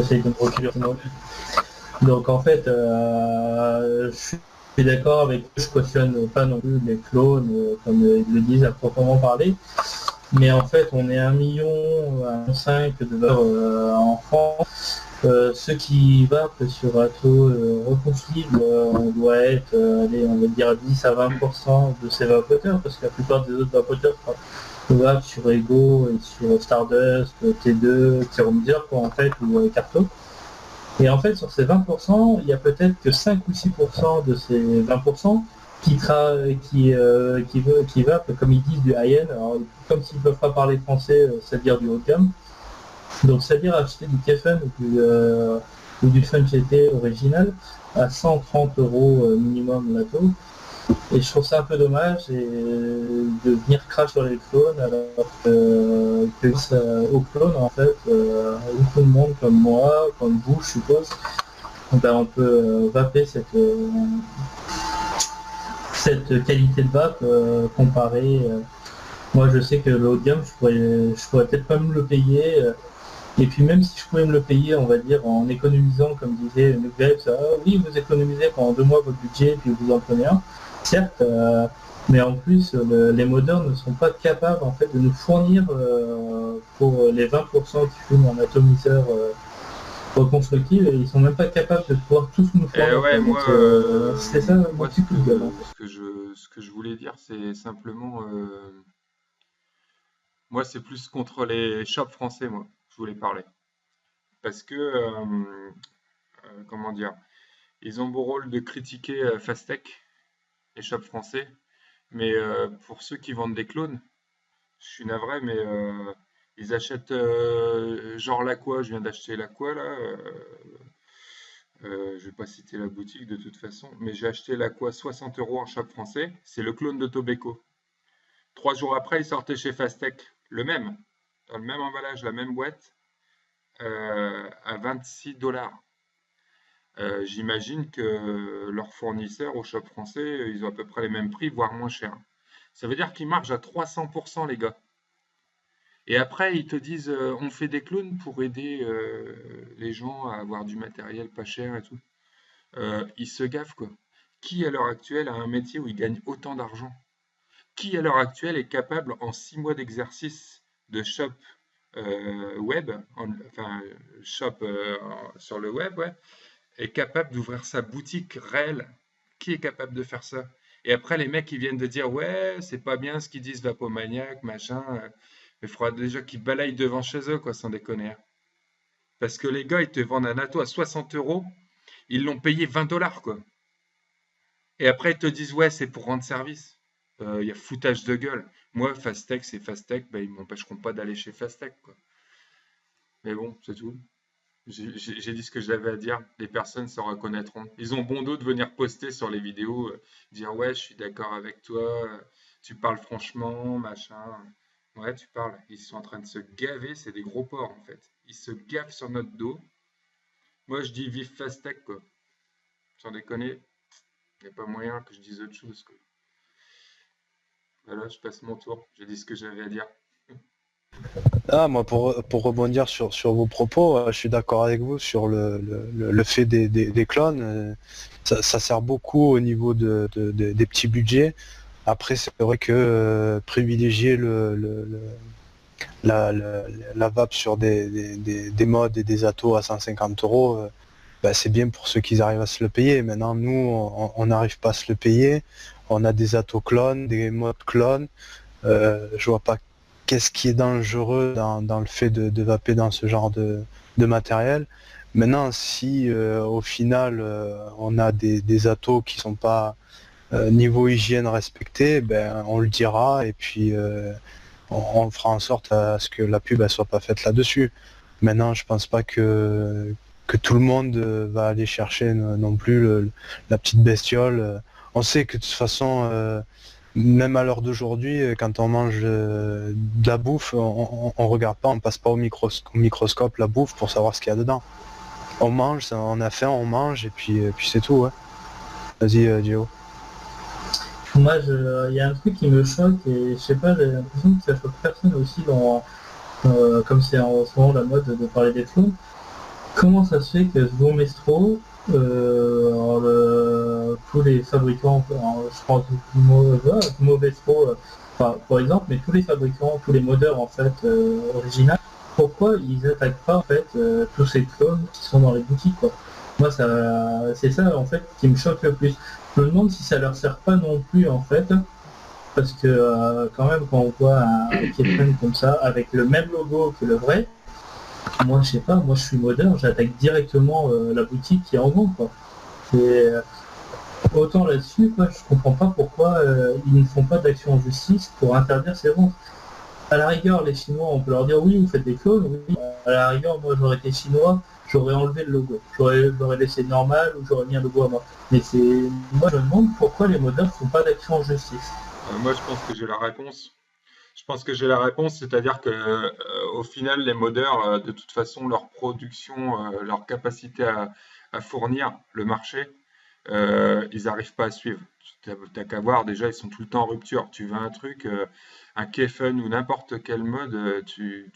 j'essaye de me reculer. Donc en fait, je suis d'accord avec eux, je cautionne pas non plus les clones, comme ils le disent à proprement parler. Mais en fait, on est 1 million, 1,5 million de enfants. Ceux qui vapent sur un taux reconscible, on doit être, allez, on va dire 10 à 20% de ces vapoteurs, parce que la plupart des autres vapoteurs vapent sur Ego et sur Stardust, T2, Thermometer, quoi, en fait, ou Carto. Et en fait, sur ces 20%, il y a peut-être que 5 ou 6% de ces 20% qui vapent, comme ils disent, du high-end, comme s'ils ne peuvent pas parler français, c'est-à-dire du haut de gamme. Donc, c'est-à-dire acheter du Kefen ou du Fun GT original à 130 € minimum lato. Et je trouve ça un peu dommage de venir crash sur les clones alors que aux clones, en fait, beaucoup de monde comme moi, comme vous, je suppose, on peut vaper cette qualité de vape comparée. Moi, je sais que le haut de gamme, je pourrais peut-être pas me le payer. Et puis même si je pouvais me le payer, on va dire, en économisant, comme disait Nugget, oui, vous économisez pendant 2 mois votre budget, puis vous en prenez un, certes, mais en plus, les modeurs ne sont pas capables en fait de nous fournir pour les 20% qui fument en atomiseur reconstructif, et ils sont même pas capables de pouvoir tous nous fournir. Ouais, Donc, moi, c'est ça mon moi petit coup de gueule. En ce que je voulais dire, c'est simplement, moi, c'est plus contre les shops français, moi, je voulais parler. Parce que, comment dire, ils ont beau rôle de critiquer Fastech, les shops français, mais pour ceux qui vendent des clones, je suis navré, mais ils achètent genre l'Aqua, je viens d'acheter l'Aqua là. Je vais pas citer la boutique de toute façon, mais j'ai acheté l'Aqua 60 € en shop français. C'est le clone de Tobacco. 3 jours après, il sortait chez Fastech, le même, dans le même emballage, la même boîte, à 26 $. J'imagine que leurs fournisseurs au shop français, ils ont à peu près les mêmes prix, voire moins cher. Ça veut dire qu'ils margent à 300%, les gars. Et après, ils te disent, on fait des clones pour aider les gens à avoir du matériel pas cher et tout. Ils se gaffent, quoi. Qui, à l'heure actuelle, a un métier où il gagne autant d'argent? Qui, à l'heure actuelle, est capable, en 6 mois d'exercice de shop web, enfin, shop sur le web, ouais, est capable d'ouvrir sa boutique réelle? Qui est capable de faire ça? Et après, les mecs, ils viennent de dire, ouais, c'est pas bien ce qu'ils disent, Vapomaniac, machin. Il faudra déjà qu'ils balayent devant chez eux, quoi, sans déconner, hein. Parce que les gars, ils te vendent un atto à 60 €, ils l'ont payé 20 $, quoi. Et après, ils te disent, ouais, c'est pour rendre service. Il y a foutage de gueule. Moi, Fastech, c'est Fastech, ben, ils m'empêcheront pas d'aller chez Fastech, quoi. Mais bon, c'est tout. J'ai dit ce que j'avais à dire. Les personnes se reconnaîtront. Ils ont bon dos de venir poster sur les vidéos, dire, ouais, je suis d'accord avec toi, tu parles franchement, machin. Ouais, tu parles. Ils sont en train de se gaver, c'est des gros porcs, en fait. Ils se gavent sur notre dos. Moi, je dis vive Fastech, quoi. Sans déconner, il n'y a pas moyen que je dise autre chose, quoi. Voilà, je passe mon tour. J'ai dit ce que j'avais à dire. Ah, moi, pour rebondir sur vos propos, je suis d'accord avec vous sur le fait des clones. Ça sert beaucoup au niveau des petits budgets. Après, c'est vrai que privilégier la vape sur des modes et des atos à 150 €, bah, c'est bien pour ceux qui arrivent à se le payer. Maintenant, nous, on n'arrive pas à se le payer. On a des atos clones, des modes clones. Je vois pas qu'est-ce qui est dangereux dans le fait de vaper dans ce genre de matériel. Maintenant, si au final on a des atos qui sont pas niveau hygiène respecté, ben on le dira et puis on fera en sorte à ce que la pub elle soit pas faite là-dessus. Maintenant, je pense pas que tout le monde va aller chercher non plus la petite bestiole. On sait que de toute façon, même à l'heure d'aujourd'hui, quand on mange de la bouffe, on regarde pas, on passe pas au microscope la bouffe pour savoir ce qu'il y a dedans. On mange, on a faim, on mange et puis c'est tout. Ouais. Vas-y, Gio. Moi, il y a un truc qui me choque et je sais pas, j'ai l'impression que ça choque personne aussi comme c'est en ce moment la mode de parler des clones. Comment ça se fait que Zoomestro, tous les fabricants, je pense Movestro, par exemple, mais tous les fabricants, tous les modeurs en fait originaux, pourquoi ils attaquent pas en fait tous ces clones qui sont dans les boutiques quoi. Moi c'est ça en fait qui me choque le plus. Je me demande si ça leur sert pas non plus en fait, parce que quand même quand on voit un Keyframe comme ça avec le même logo que le vrai, moi je sais pas, moi je suis modeur, j'attaque directement la boutique qui est en vente quoi. Et autant là-dessus quoi, je comprends pas pourquoi ils ne font pas d'action en justice pour interdire ces ventes. À la rigueur, les Chinois, on peut leur dire oui, vous faites des clones, oui. À la rigueur, moi j'aurais été chinois, j'aurais enlevé le logo. J'aurais laissé normal ou j'aurais mis un logo à moi. Mais moi je me demande pourquoi les modeurs font pas d'action en justice. Moi, je pense que j'ai la réponse. Je pense que j'ai la réponse, c'est-à-dire que au final, les modeurs, de toute façon, leur production, leur capacité à fournir le marché, ils n'arrivent pas à suivre. T'as qu'à voir, déjà, ils sont tout le temps en rupture. Tu veux un truc, un Keyfun ou n'importe quel mode, tu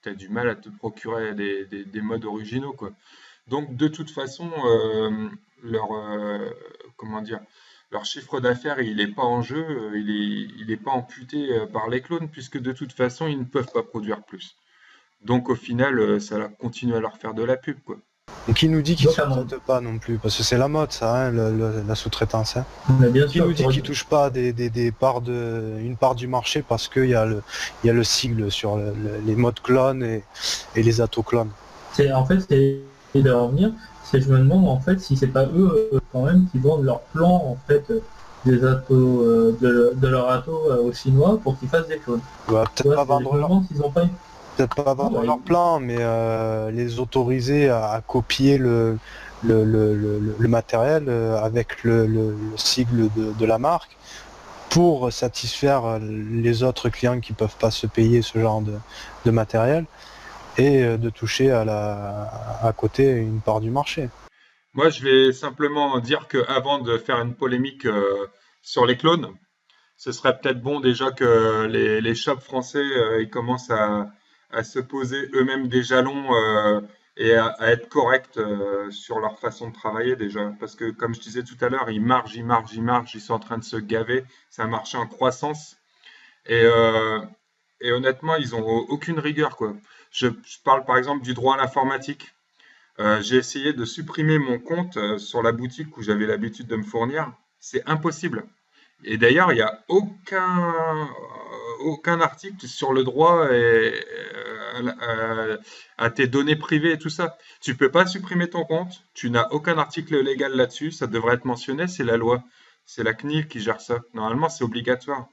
as du mal à te procurer des modes originaux, quoi. Donc, de toute façon, leur, comment dire, leur chiffre d'affaires, il n'est pas en jeu, il est pas amputé par les clones, puisque de toute façon, ils ne peuvent pas produire plus. Donc, au final, ça continue à leur faire de la pub, quoi. Donc qui nous dit qu'ils ne Donc, sous-traitent pas non plus? Parce que c'est la mode, ça, hein, la sous-traitance. Hein. mais bien Qui sûr, nous dit qu'ils ne touchent pas une part du marché parce qu'il y a le sigle sur les modes clones et les atos clones. en fait, c'est de revenir, je me demande en fait si c'est pas eux quand même qui vendent leur plan en fait des atos, de leur atos aux Chinois pour qu'ils fassent des clones. Ouais, Tu vois, je me demande s'ils ont pas une... peut-être pas vendre bah, leur plan, mais les autoriser à copier le matériel avec le sigle de la marque pour satisfaire les autres clients qui peuvent pas se payer ce genre de matériel et de toucher à côté une part du marché. Moi, je vais simplement dire qu'avant de faire une polémique sur les clones, ce serait peut-être bon déjà que les shops français ils commencent à se poser eux-mêmes des jalons et à être corrects sur leur façon de travailler déjà. Parce que comme je disais tout à l'heure, ils sont en train de se gaver. C'est un marché en croissance. Et, euh, et honnêtement, ils ont aucune rigueur, quoi. Je parle par exemple du droit à l'informatique. J'ai essayé de supprimer mon compte sur la boutique où j'avais l'habitude de me fournir. C'est impossible. Et d'ailleurs, il n'y a aucun article sur le droit à tes données privées et tout ça. Tu peux pas supprimer ton compte, tu n'as aucun article légal là-dessus, ça devrait être mentionné, c'est la loi. C'est la CNIL qui gère ça. Normalement, c'est obligatoire.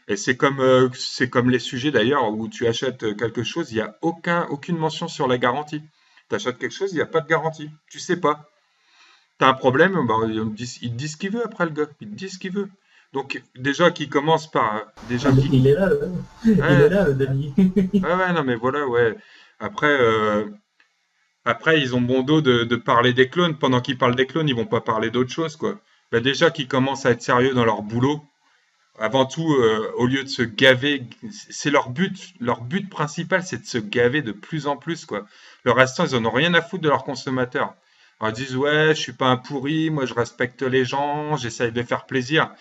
Et c'est comme les sujets d'ailleurs où tu achètes quelque chose, il n'y a aucune mention sur la garantie. Tu achètes quelque chose, il n'y a pas de garantie. Tu sais pas. Tu as un problème, bah, il te dit ce qu'il veut après le gars. Il te dit ce qu'il veut. Donc déjà qui commence par déjà qui Il est là, il est ouais, là, le Denis. ouais, non mais voilà ouais. Après après ils ont bon dos de parler des clones pendant qu'ils parlent des clones ils vont pas parler d'autre chose quoi. Bah, déjà qu'ils commencent à être sérieux dans leur boulot. Avant tout au lieu de se gaver c'est leur but principal c'est de se gaver de plus en plus quoi. Le restant ils en ont rien à foutre de leurs consommateurs. Alors, ils disent ouais je suis pas un pourri moi je respecte les gens j'essaye de faire plaisir.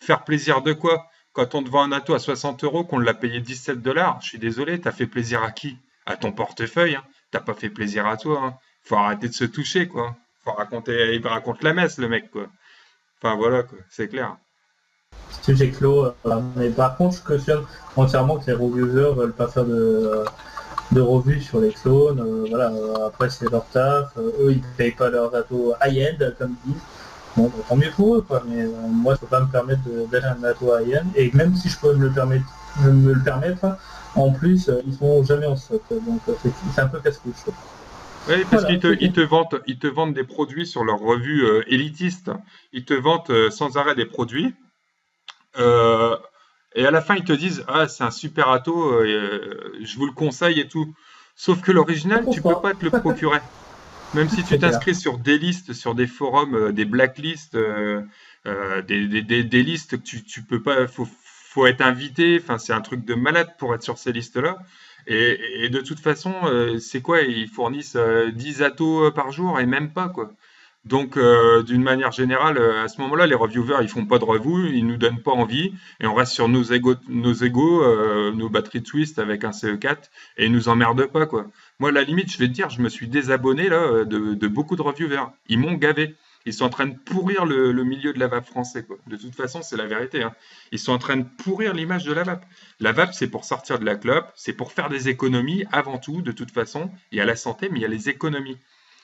Faire plaisir de quoi? Quand on te vend un atout à 60 euros, qu'on l'a payé 17 dollars, je suis désolé, t'as fait plaisir à qui? À ton portefeuille, hein. T'as pas fait plaisir à toi, hein. Faut arrêter de se toucher, quoi. Il raconte la messe, le mec, quoi. Enfin, voilà, quoi. C'est clair. Sujet clos. Mais par contre, je cautionne entièrement que les reviewers veulent pas faire de revues sur les clones. Voilà, après c'est leur taf. Eux, ils payent pas leurs atos high-end, comme ils disent. Bon, bah, tant mieux pour eux, quoi. Mais moi, je peux pas me permettre d'acheter un ato high-end. Et même si je peux me le permettre, en plus, ils sont jamais en stock. Donc, c'est un peu casse-couche. Oui, parce Voilà, qu'ils te, ils c'était. te vendent, ils te vendent des produits sur leur revue élitiste. Ils te vendent sans arrêt des produits. Euh, et à la fin, ils te disent, ah, c'est un super ato, je vous le conseille et tout. Sauf que Ça l'original, pense tu peux pas. pas te le procurer. Même si tu C'est clair. t'inscris sur des listes, sur des forums, des blacklists, des listes que tu peux pas, faut être invité. Enfin, c'est un truc de malade pour être sur ces listes-là. Et de toute façon, c'est quoi? Ils fournissent 10 atos par jour et même pas, quoi. Donc, d'une manière générale, à ce moment-là, les reviewers, ils font pas de review, ils nous donnent pas envie, et on reste sur nos batteries twist avec un CE4, et ils nous emmerdent pas, quoi. Moi, à la limite, je vais te dire, je me suis désabonné là de beaucoup de reviewers. Ils m'ont gavé. Ils sont en train de pourrir le milieu de la vape français, quoi. De toute façon, c'est la vérité, hein. Ils sont en train de pourrir l'image de la vape. La vape, c'est pour sortir de la clope, c'est pour faire des économies avant tout, de toute façon. Il y a la santé, mais il y a les économies.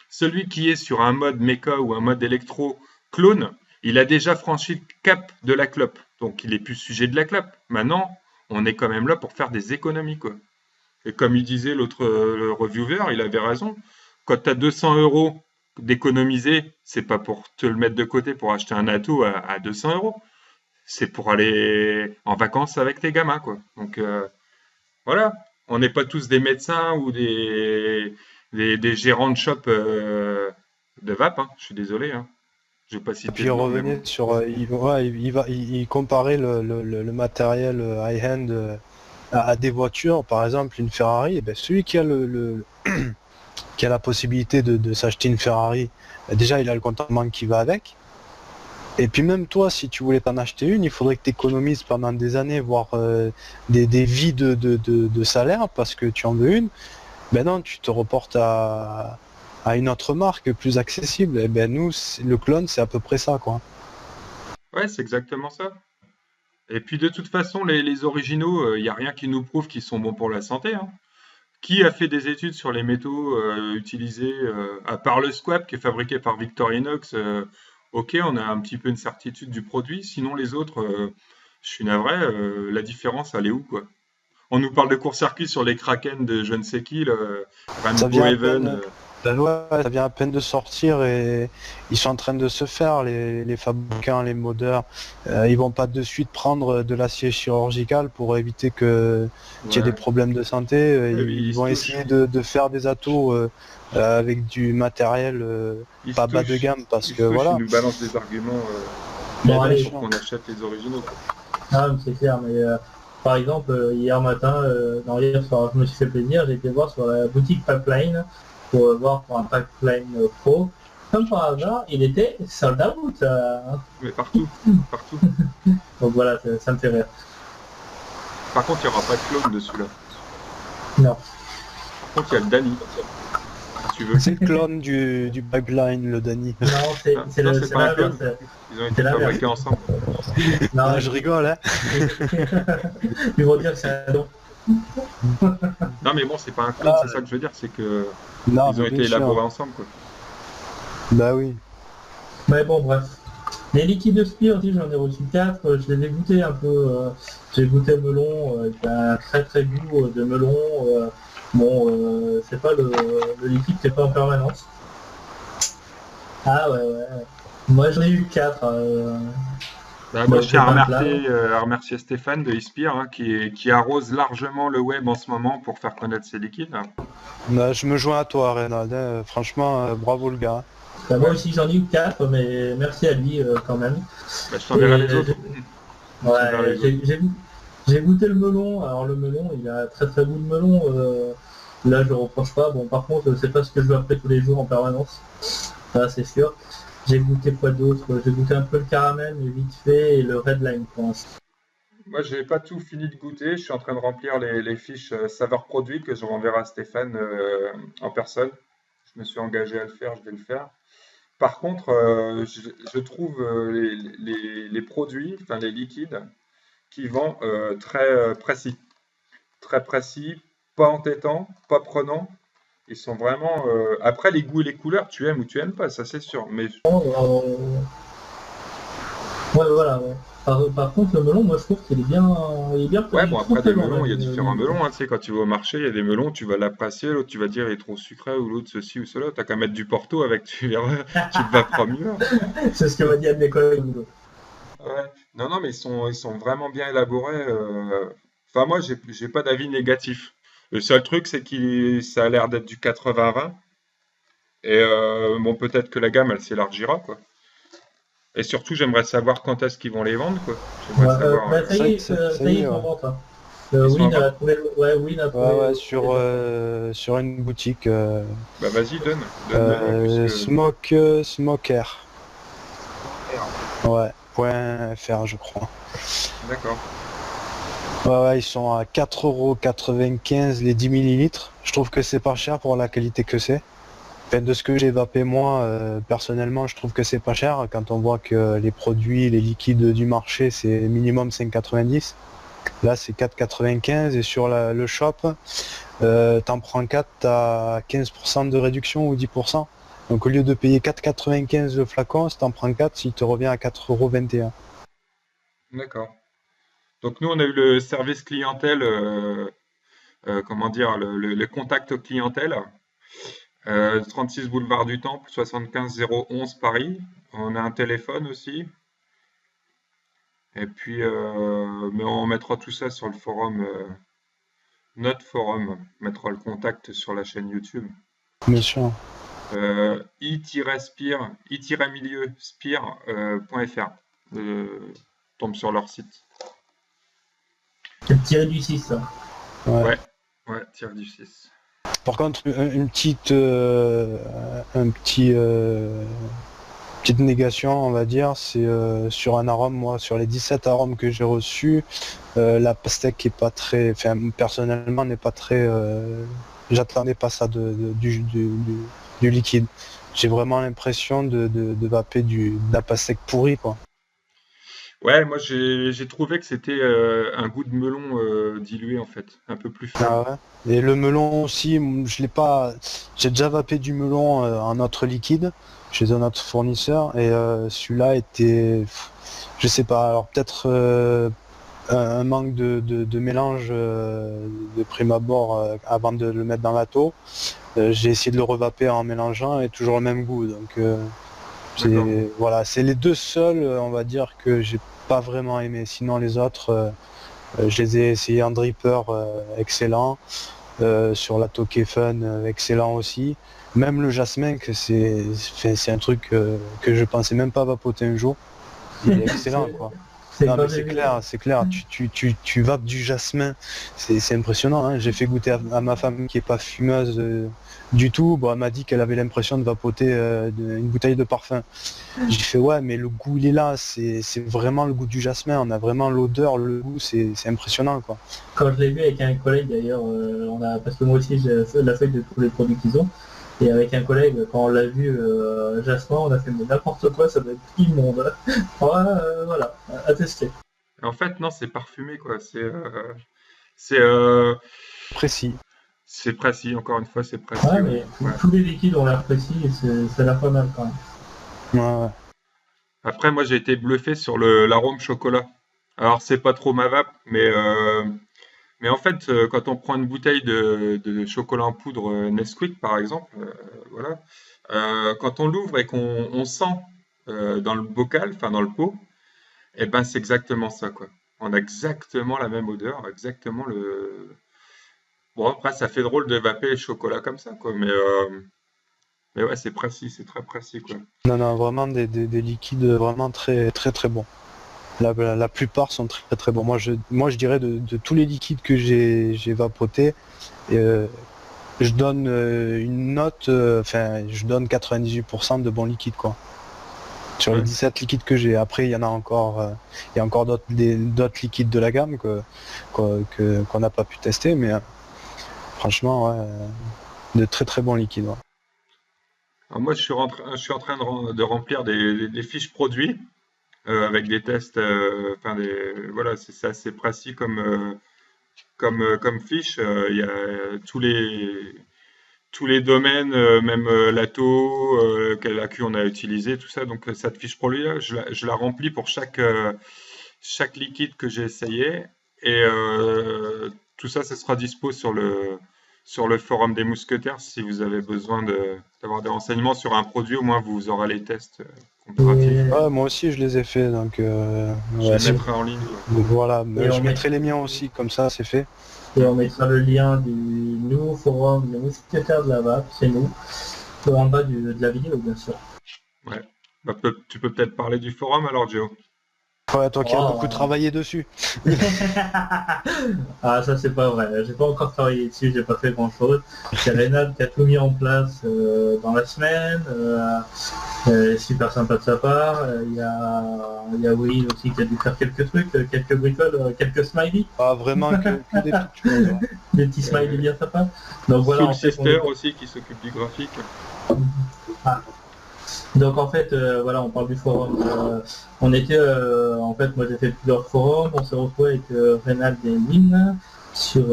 Celui qui est sur un mode méca ou un mode électro clone, il a déjà franchi le cap de la clope. Donc il est plus sujet de la clope. Maintenant, on est quand même là pour faire des économies, quoi. Et comme il disait l'autre le reviewer, il avait raison. Quand tu as 200 euros d'économiser, c'est pas pour te le mettre de côté pour acheter un atout à 200 euros. C'est pour aller en vacances avec tes gamins, quoi. Donc voilà, on n'est pas tous des médecins ou des gérants de shop de vape, hein. Je suis désolé, hein. Je vais pas Et citer puis le il nom, mais revenait bon. sur, il comparait le matériel high-end à des voitures, par exemple une Ferrari. Et ben, celui qui a qui a la possibilité de s'acheter une Ferrari, ben, déjà il a le contentement qui va avec. Et puis même toi, si tu voulais t'en acheter une, il faudrait que tu économises pendant des années, voire des vies de salaire, parce que tu en veux une. Ben non, tu te reportes à une autre marque plus accessible. Et ben nous, le clone, c'est à peu près ça, quoi. Ouais, c'est exactement ça. Et puis de toute façon, les originaux, il n'y a rien qui nous prouve qu'ils sont bons pour la santé, hein. Qui a fait des études sur les métaux utilisés, à part le Squab qui est fabriqué par Victorinox, ok, on a un petit peu une certitude du produit, sinon les autres, je suis navré, la différence, elle est où, quoi? On nous parle de court-circuit sur les Kraken de je ne sais qui, Ça Rainbow vient à Haven. peine, ça vient à peine de sortir et ils sont en train de se faire, les fabricants, les modeurs. Ils vont pas de suite prendre de l'acier chirurgical pour éviter qu'il y ait des Ouais, problèmes de santé. ouais, Ils ils se vont touchent. essayer de faire des atos avec du matériel Ils se pas bas de touchent. gamme parce Ils que se touchent, ils voilà. nous balancent des arguments Mais Bon, bien allez, pour sûr. qu'on achète les originaux, quoi. ah, mais c'est clair, mais par exemple, hier matin, non, hier soir, je me suis fait plaisir, j'ai été voir sur la boutique Pipeline pour voir pour un Pipeline Pro. Comme par hasard, il était sold out. Mais partout, partout. Donc voilà, ça me fait rire. Par contre, il n'y aura pas de clone dessus, là. Non. Par contre, il y a le Dani, si tu veux. C'est le clone du pipeline, le Dani. Non, Ah, non, c'est c'est pas un l'inverse. clone. Ils ont C'est été l'inverse. fabriqués ensemble. Non, Ah, je rigole, hein. ils vont dire que c'est un don. Non, mais bon, c'est pas un clone, Ah, c'est ça que je veux dire, c'est que non, ils ont mais été bien sûr. élaborés ensemble, quoi. Bah oui. Mais bon, bref. Les liquides Spire aussi, j'en ai reçu 4. Je les ai goûtés un peu. J'ai goûté le melon, avec un très très goût de melon. C'est pas le liquide, c'est pas en permanence. Ah ouais, ouais. Moi j'en ai eu 4. Bah, Bon, moi, je je tiens vais pas me plaindre. à remercier Stéphane de Ispire, hein, qui arrose largement le web en ce moment pour faire connaître ses liquides. Bah, je me joins à toi, Reynald, hein. Franchement, bravo le gars. Bah, moi Ouais. aussi j'en ai eu 4, mais merci à lui quand même. Bah, je t'enverrai les Et autres. Je t'enverrai ouais, les autres. j'ai goûté le melon. Alors le melon, il a très très goût de melon. Là je reproche pas. Bon par contre, c'est pas ce que je veux après tous les jours en permanence. Ça c'est sûr. J'ai goûté quoi d'autre? J'ai goûté un peu le caramel, mais vite fait, et le red line pour l'instant. Moi, j'ai pas tout fini de goûter. Je suis en train de remplir les fiches saveurs produits que je renverrai à Stéphane en personne. Je me suis engagé à le faire, je vais le faire. Par contre, je trouve les produits, enfin les liquides, qui vendent très précis. Très précis, pas entêtants, pas prenants. Ils sont vraiment. Après, les goûts et les couleurs, tu aimes ou tu aimes pas, ça c'est sûr. Mais Ouais, voilà. Ouais. Par contre, le melon, moi je trouve qu'il est bien, ouais, il bon, est trop après, des présent melons, il y a même. différents melons, hein. Tu sais, quand tu vas au marché, il y a des melons, tu vas l'apprécier, l'autre, tu vas dire il est trop sucré, ou l'autre, ceci ou cela. T'as qu'à mettre du Porto avec, tu verras, tu te vas mieux. C'est ce que m'a dit un de mes collègues. Ouais. Non, non, mais ils sont vraiment bien élaborés. Enfin, moi, j'ai pas d'avis négatif. Le seul truc, c'est ça a l'air d'être du 80-20. Et bon, peut-être que la gamme, elle s'élargira, quoi. Et surtout, j'aimerais savoir quand est-ce qu'ils vont les vendre, quoi. J'aimerais Ouais, savoir. bah, C'est vrai que ça ça y y est, est, ils sont ouais. en vente. Hein. Ils sont à Win vendre? a trouvé, ouais, Win a trouvé. Ouais, sur une boutique Bah vas-y, donne-le-moi puisque... Smoker. Ouais, .fr je crois. D'accord. Ouais, ils sont à 4,95 € les 10 millilitres. Je trouve que c'est pas cher pour la qualité que c'est. Enfin, de ce que j'ai vapé moi, personnellement, je trouve que c'est pas cher quand on voit que les produits, les liquides du marché, c'est minimum 5,90. Là, c'est 4,95 et sur le shop, t'en prends 4, t'as 15% de réduction ou 10%. Donc au lieu de payer 4,95 le flacon, si t'en prends 4, il te revient à 4,21 €. D'accord. Donc nous, on a eu le service clientèle, comment dire, le contact clientèle, 36 boulevard du Temple, 75 011 Paris. On a un téléphone aussi. Et puis, mais on mettra tout ça sur le forum, notre forum. On mettra le contact sur la chaîne YouTube. Bien sûr. i-milieu spire.fr. Tombe sur leur site. C'est tiré du 6, ça. Ouais, ouais, tiré du 6. Par contre, petite négation, on va dire, c'est sur un arôme, moi, sur les 17 arômes que j'ai reçus, la pastèque est pas très, enfin, personnellement, n'est pas très, j'attendais pas ça du liquide. J'ai vraiment l'impression de vaper de la pastèque pourrie, quoi. Ouais, moi j'ai trouvé que c'était un goût de melon dilué en fait, un peu plus Ah ferme. ouais. Et le melon aussi, je l'ai pas. J'ai déjà vapé du melon en autre liquide chez un autre fournisseur et celui-là était, je sais pas. Alors peut-être un manque de mélange de prime abord avant de le mettre dans la taux. J'ai essayé de le revaper en mélangeant et toujours le même goût. Donc D'accord. voilà, c'est les deux seuls, on va dire que j'ai pas vraiment aimé. Sinon les autres. Je les ai essayés en dripper, excellent. Sur la Tokay Fun, excellent aussi. Même le jasmin, que c'est un truc que je pensais même pas vapoter un jour. Il est excellent, quoi. C'est Non, quand mais j'ai vu. c'est clair. Tu vapes du jasmin, c'est impressionnant, hein. J'ai fait goûter à ma femme qui est pas fumeuse du tout. Bon, elle m'a dit qu'elle avait l'impression de vapoter une bouteille de parfum. J'ai fait ouais, mais le goût il est là, c'est vraiment le goût du jasmin. On a vraiment l'odeur, le goût, c'est impressionnant, quoi. Quand je l'ai vu avec un collègue d'ailleurs, parce que moi aussi j'ai fait la feuille de tous les produits qu'ils ont, et avec un collègue, quand on l'a vu Jasmin, on a fait mais n'importe quoi, ça doit être immonde. Ouais, voilà, à tester. En fait, non, c'est parfumé quoi. C'est euh, Précis. c'est précis. Encore une fois, c'est précis. Ouais, Ouais. mais Ouais. tous les liquides ont l'air précis et ça a l'air pas mal quand même. Ouais, ouais. Après, moi, j'ai été bluffé sur l'arôme chocolat. Alors, c'est pas trop ma vape, mais en fait, quand on prend une bouteille de chocolat en poudre Nesquik, par exemple, voilà, quand on l'ouvre et qu'on sent dans le bocal, enfin dans le pot, eh ben, c'est exactement ça, quoi. On a exactement la même odeur, exactement le. Bon, après, ça fait drôle de vaper le chocolat comme ça, quoi, mais ouais, c'est précis, c'est très précis, quoi. Non, non, vraiment des liquides vraiment très très très bons. La plupart sont très très bons. Moi je dirais de tous les liquides que j'ai vapotés, euh, je donne une note, enfin je donne 98% de bons liquides, quoi. Sur les Ouais. 17 liquides que j'ai. Après il y en a encore, il y a encore d'autres liquides de la gamme qu'on n'a pas pu tester, mais franchement ouais, de très très bons liquides. Ouais. Alors moi, je suis en train de remplir des fiches produits avec des tests, enfin voilà, c'est assez précis comme fiche. Il y a tous les domaines, même l'ATO, quel AQ on a utilisé, tout ça. Donc cette fiche produit, là, je la remplis pour chaque liquide que j'ai essayé. Et tout ça, ça sera dispo sur le forum des mousquetaires. Si vous avez besoin d'avoir des renseignements sur un produit, au moins vous aurez les tests comparatifs. Et, Ouais, moi aussi je les ai fait, donc Je ouais, les mettrai en ligne. donc voilà, et je mettrai les miens aussi, comme ça c'est fait. et on mettra le lien du nouveau forum des mousquetaires de la vape, c'est nous, en bas de la vidéo bien sûr. Ouais. Bah, tu peux peut-être parler du forum alors, Joe. Ouais, toi qui as beaucoup Oh. travaillé dessus. Ah, ça c'est pas vrai. J'ai pas encore travaillé dessus, j'ai pas fait grand chose. C'est Reynald qui a tout mis en place dans la semaine. Super sympa de sa part. Il y a Will aussi qui a dû faire quelques trucs, quelques bricoles, quelques smileys, Pas vraiment que des petites choses. Ouais. des petits smileys bien sympas. Donc voilà, Soul en fait, on Sister est. aussi qui s'occupe du graphique. Ah. Donc en fait, voilà, on parle du forum. On était, en fait, moi j'ai fait plusieurs forums. On s'est retrouvé avec Reynald et Lynn sur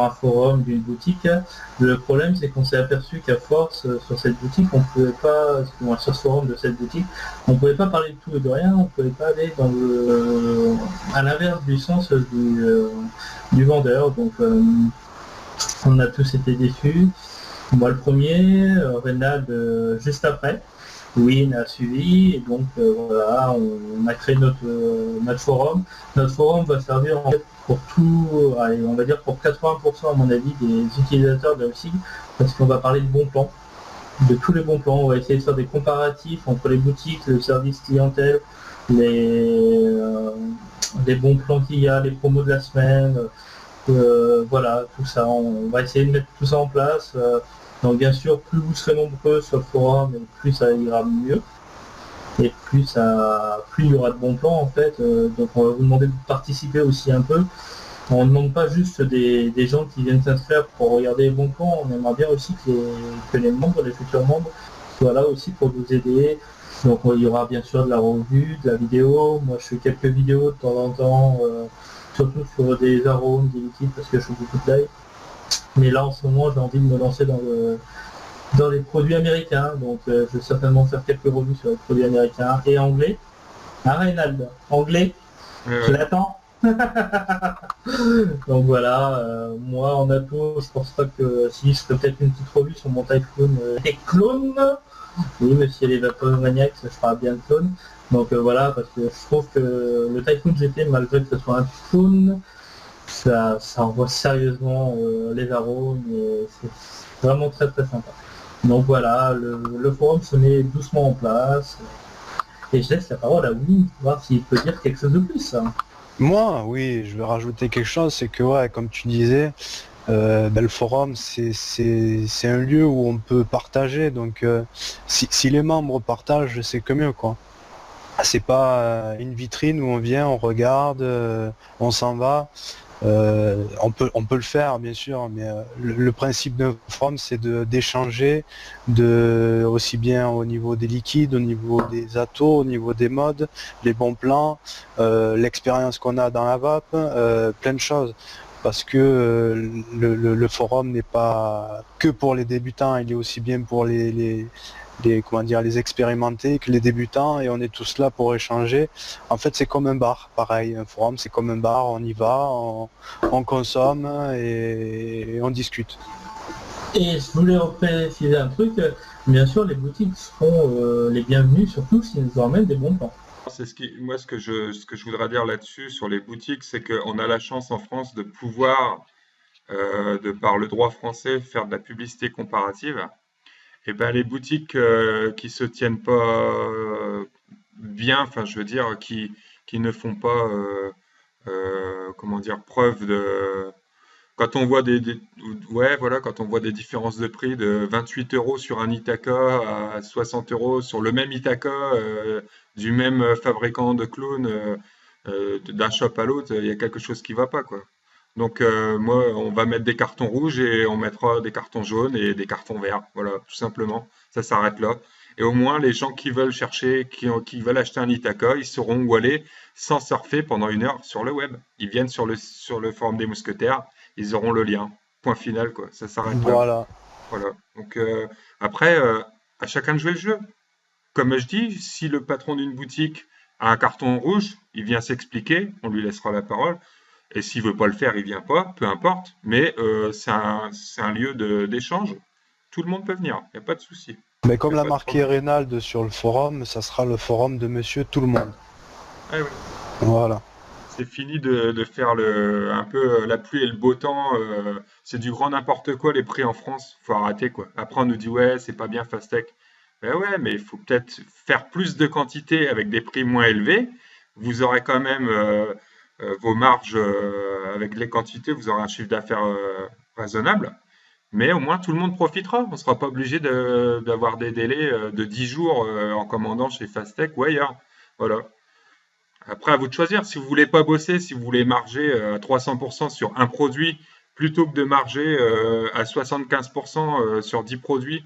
un forum d'une boutique. Le problème, c'est qu'on s'est aperçu qu'à force, sur cette boutique, on pouvait pas, excuse-moi, sur ce forum de cette boutique, on pouvait pas parler de tout et de rien. On pouvait pas aller dans à l'inverse du sens du vendeur. Donc on a tous été déçus. Moi le premier, Reynald juste après. Win a suivi, et donc voilà, on a créé notre forum. Notre forum va servir en fait pour tout, allez, on va dire pour 80% à mon avis des utilisateurs de la musique, parce qu'on va parler de bons plans, de tous les bons plans. On va essayer de faire des comparatifs entre les boutiques, le service clientèle, les, euh, les bons plans qu'il y a, les promos de la semaine, voilà, tout ça. On va essayer de mettre tout ça en place. Donc bien sûr, plus vous serez nombreux sur le forum, plus ça ira mieux. Et plus il y aura de bons plans en fait. Donc on va vous demander de participer aussi un peu. On ne demande pas juste des gens qui viennent s'inscrire pour regarder les bons plans. On aimerait bien aussi que les membres, les futurs membres, soient là aussi pour nous aider. Donc il y aura bien sûr de la revue, de la vidéo. Moi je fais quelques vidéos de temps en temps, surtout sur des arômes, des liquides, parce que je fais beaucoup de live. Mais là, en ce moment, j'ai envie de me lancer dans les produits américains. Donc, je vais certainement faire quelques revues sur les produits américains et anglais. Ah, Reynald, anglais, je Ouais. l'attends. Donc voilà, moi en atout, je pense pas que si je ferais peut-être une petite revue sur mon Typhoon des clones. Oui, mais si elle est Vapomaniac, ça fera bien de clones. Donc voilà, parce que je trouve que le Typhoon GT, malgré que ce soit un clone, ça envoie sérieusement les arômes et c'est vraiment très très sympa. Donc voilà, le forum se met doucement en place et je laisse la parole à Winnie, voir s'il peut dire quelque chose de plus. Hein. Moi, oui, je vais rajouter quelque chose, c'est que ouais, comme tu disais, le forum c'est un lieu où on peut partager, donc si les membres partagent, c'est que mieux quoi. C'est pas une vitrine où on vient, on regarde, on s'en va. On peut le faire bien sûr, mais le principe d'un forum c'est d'échanger, aussi bien au niveau des liquides, au niveau des atos, au niveau des modes, les bons plans, l'expérience qu'on a dans la vape, plein de choses. Parce que le forum n'est pas que pour les débutants, il est aussi bien pour comment dire, les expérimentés que les débutants, et on est tous là pour échanger. En fait, c'est comme un bar, pareil, un forum, c'est comme un bar, on y va, on consomme et on discute. Et je voulais préciser un truc, bien sûr les boutiques seront les bienvenues, surtout s'ils nous emmènent des bons plans. Moi, ce que je voudrais dire là-dessus, sur les boutiques, c'est qu'on a la chance en France de pouvoir, de par le droit français, faire de la publicité comparative. Et ben, les boutiques qui se tiennent pas bien, enfin, je veux dire, qui ne font pas, comment dire, preuve de. Quand on voit ouais, voilà, quand on voit des différences de prix de 28 euros sur un Ithaca à 60 euros sur le même Ithaca du même fabricant de clones d'un shop à l'autre, il y a quelque chose qui va pas, quoi. Donc moi, on va mettre des cartons rouges et on mettra des cartons jaunes et des cartons verts. Voilà, tout simplement. Ça s'arrête là. Et au moins, les gens qui veulent chercher, qui veulent acheter un Ithaca, ils sauront où aller sans surfer pendant 1 heure sur le web. Ils viennent sur le forum des mousquetaires, ils auront le lien. Point final, quoi. Ça s'arrête là. Voilà. Voilà. Donc après, à chacun de jouer le jeu. Comme je dis, si le patron d'une boutique a un carton rouge, il vient s'expliquer, on lui laissera la parole. Et s'il veut pas le faire, il vient pas, peu importe. Mais c'est un lieu d'échange. Tout le monde peut venir, il n'y a pas de souci. Mais Y comme a l'a pas de marqué problème. Reynald sur le forum, ça sera le forum de Monsieur Tout le Monde. Ah oui. Voilà. C'est fini de faire un peu la pluie et le beau temps. C'est du grand n'importe quoi les prix en France. Faut arrêter quoi. Après on nous dit ouais c'est pas bien Fastech. Ben ouais mais il faut peut-être faire plus de quantité avec des prix moins élevés vous aurez quand même vos marges avec les quantités, vous aurez un chiffre d'affaires raisonnable. Mais au moins, tout le monde profitera. On ne sera pas obligé d'avoir des délais de 10 jours en commandant chez Fastech ou ailleurs. Voilà. Après, à vous de choisir. Si vous voulez pas bosser, si vous voulez marger à 300% sur un produit, plutôt que de marger à 75% sur 10 produits,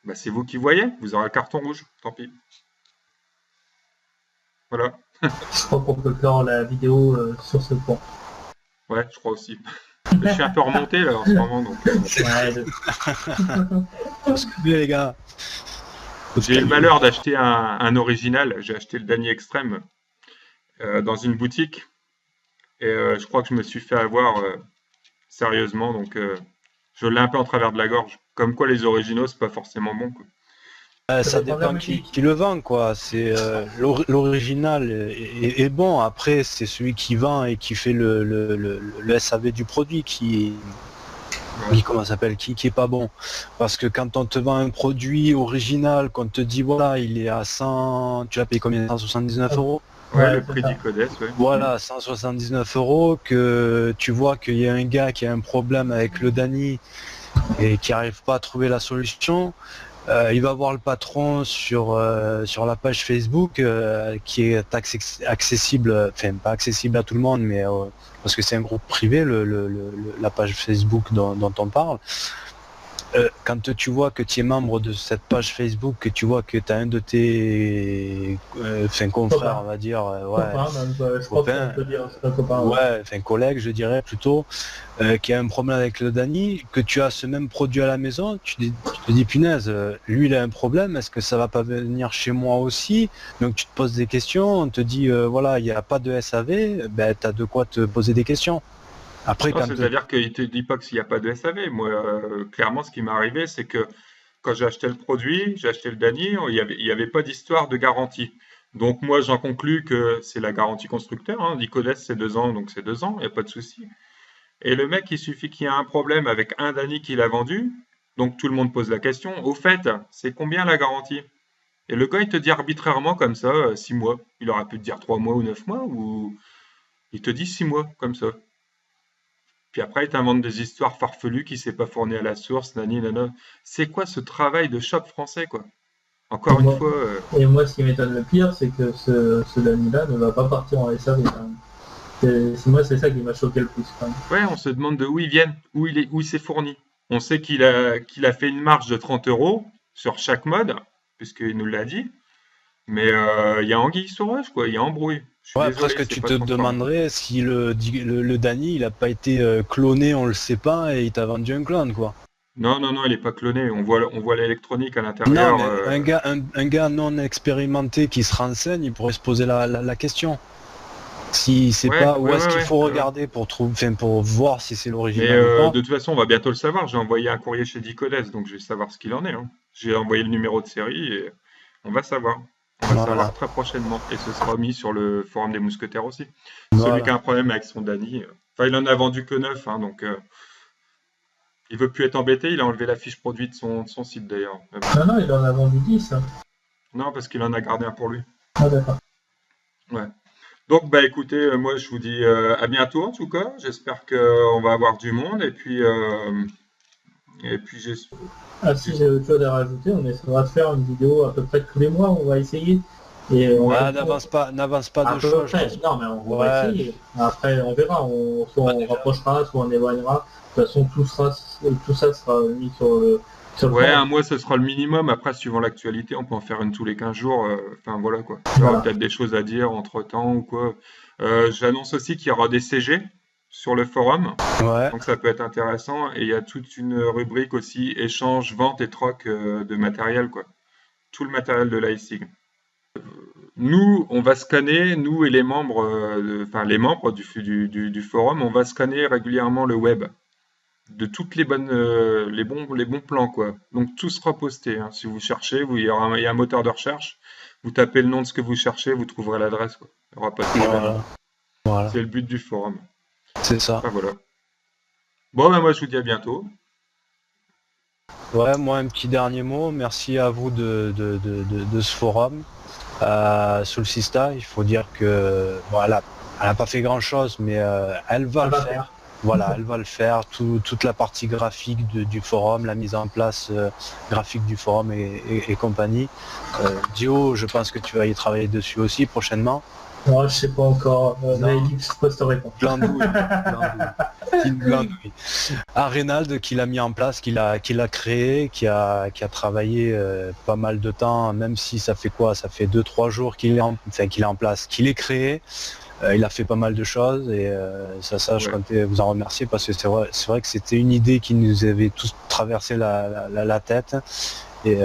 bah, c'est vous qui voyez. Vous aurez le carton rouge. Tant pis. Voilà. Je crois qu'on peut clore la vidéo sur ce point. Ouais, je crois aussi. Je suis un peu remonté là en ce moment. Donc, Faut se calmer, les gars. j'ai eu le malheur d'acheter un original. J'ai acheté le Dany Extrême dans une boutique. Et je crois que je me suis fait avoir sérieusement. Donc, je l'ai un peu en travers de la gorge. Comme quoi, les originaux, c'est pas forcément bon, quoi. Ça dépend de la dépend musique. qui le vend, quoi. C'est l'original est bon. Après, c'est celui qui vend et qui fait le SAV du produit qui comment ça s'appelle, qui est pas bon. Parce que quand on te vend un produit original, qu'on te dit voilà, il est à 100, tu l'as payé combien, 179 €. Ouais, Ouais, le c'est prix ça. d'Icodes, ouais. Voilà, 179 €, que tu vois qu'il y a un gars qui a un problème avec le Dany et qui n'arrive pas à trouver la solution. Il va voir le patron sur la page Facebook qui est accessible, enfin pas accessible à tout le monde, mais parce que c'est un groupe privé, la page Facebook dont on parle. Quand tu vois que tu es membre de cette page Facebook, que tu vois que tu as un de tes confrères, on va dire, ouais, Copain, même, je crois copain. qu'on peut dire c'est un copain. ouais, enfin collègue, je dirais plutôt, qui a un problème avec le Dany, que tu as ce même produit à la maison, tu te dis punaise, lui il a un problème, est-ce que ça va pas venir chez moi aussi? Donc tu te poses des questions, on te dit voilà, il n'y a pas de SAV, ben tu as de quoi te poser des questions. Après, Non, quand c'est-à-dire qu'il te dit pas que s'il n'y a pas de SAV. Moi, clairement, ce qui m'est arrivé, c'est que quand j'ai acheté le produit, j'ai acheté le Dany, il y avait pas d'histoire de garantie. Donc moi, j'en conclus que c'est la garantie constructeur. Hein. L'Icodes, c'est 2 ans, donc c'est 2 ans, il n'y a pas de souci. Et le mec, il suffit qu'il y ait un problème avec un Dany qu'il a vendu. Donc tout le monde pose la question. Au fait, c'est combien la garantie? Et le gars, il te dit arbitrairement comme ça, 6 mois. Il aurait pu te dire 3 mois ou 9 mois, ou il te dit 6 mois, comme ça. Puis après, il t'invente des histoires farfelues qui s'est pas fourni à la source, nani, nana. C'est quoi ce travail de shop français, quoi? Encore une Moi- fois, Et moi, ce qui m'étonne le pire, c'est que ce Dany-là ne va pas partir en SAV. Quand même. Moi, c'est ça qui m'a choqué le plus. Quand même. ouais, on se demande de où ils viennent, où il s'est fourni. On sait qu'il a fait une marge de 30 € sur chaque mode, puisqu'il nous l'a dit. Mais il y a anguille sous roche, quoi. Il y a embrouille. Je suis ouais, désolé, presque c'est tu pas te transparent. demanderais si le Dany il a pas été cloné, on le sait pas, et il t'a vendu un clone, quoi. Non, non, non, il est pas cloné. On voit l'électronique à Non, l'intérieur. mais un gars non expérimenté qui se renseigne, il pourrait se poser la question. Si c'est Ouais, pas où ouais, est-ce ouais, qu'il ouais. faut regarder pour trouver, enfin, pour voir si c'est Mais l'original ou pas. de toute façon, on va bientôt le savoir. J'ai envoyé un courrier chez Dicodes, donc je vais savoir ce qu'il en est. Hein. J'ai envoyé le numéro de série et on va savoir. On va savoir Voilà, très prochainement. Et ce sera mis sur le forum des mousquetaires aussi. Celui qui a voilà. un problème avec son Dany. Enfin, il en a vendu que 9, hein, donc il veut plus être embêté. Il a enlevé la fiche produit de son site d'ailleurs. Mais bon. Non, non, il en a vendu 10. Hein. Non, parce qu'il en a gardé un pour lui. Ah, d'accord. Ouais. Donc, bah écoutez, moi je vous dis à bientôt en tout cas. J'espère qu'on va avoir du monde. Et puis j'espère. Ah, si j'ai autre chose à rajouter, on essaiera de faire une vidéo à peu près tous les mois. On va essayer. Et on Ah, va- n'avance pas à de peu choix, je près. pense. Non, mais on Ouais. va essayer. Après, on verra. Soit on rapprochera, soit on éloignera. De toute façon, tout ça sera mis sur le Ouais, forum. un mois ce sera le minimum. Après, suivant l'actualité, on peut en faire une tous les 15 jours. Enfin voilà quoi. Il y aura Voilà. peut-être des choses à dire entre-temps ou quoi. J'annonce aussi qu'il y aura des CG sur le forum. Ouais. Donc ça peut être intéressant. Et il y a toute une rubrique aussi échange, vente et troc de matériel quoi. Tout le matériel de l'ISIG. Nous, on va scanner, nous et les membres, enfin les membres du forum, on va scanner régulièrement le web de toutes les bonnes, les bons plans quoi. Donc tout sera posté. Hein. Si vous cherchez, il y a un moteur de recherche. Vous tapez le nom de ce que vous cherchez, vous trouverez l'adresse quoi. Il n'y aura pas de problème. Voilà. C'est le but du forum. C'est ça. Enfin voilà. Bon, ben moi je vous dis à bientôt. Ouais, moi un petit dernier mot. Merci à vous de ce forum. Solsista, il faut dire que bon, elle a pas fait grand chose, mais elle va le faire. Voilà, elle va le faire. Toute la partie graphique du forum, la mise en place graphique du forum et compagnie. Dio, je pense que tu vas y travailler dessus aussi prochainement. Non, je sais pas encore. Mais je posterai pas. Glandouille. Reynald qui l'a mis en place, qui l'a créé, qui a travaillé pas mal de temps, même si ça fait 2-3 jours qu'il est en place, qu'il est créé. Il a fait pas mal de choses et ça je comptais vous en remercier parce que c'est vrai que c'était une idée qui nous avait tous traversé la tête et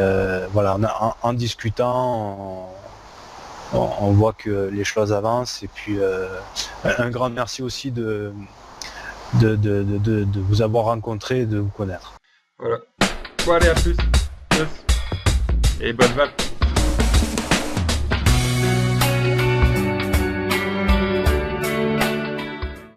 voilà, en discutant on voit que les choses avancent et puis un grand merci aussi de vous avoir rencontré et de vous connaître. Voilà. Bon, allez, à plus. Et bonne vague.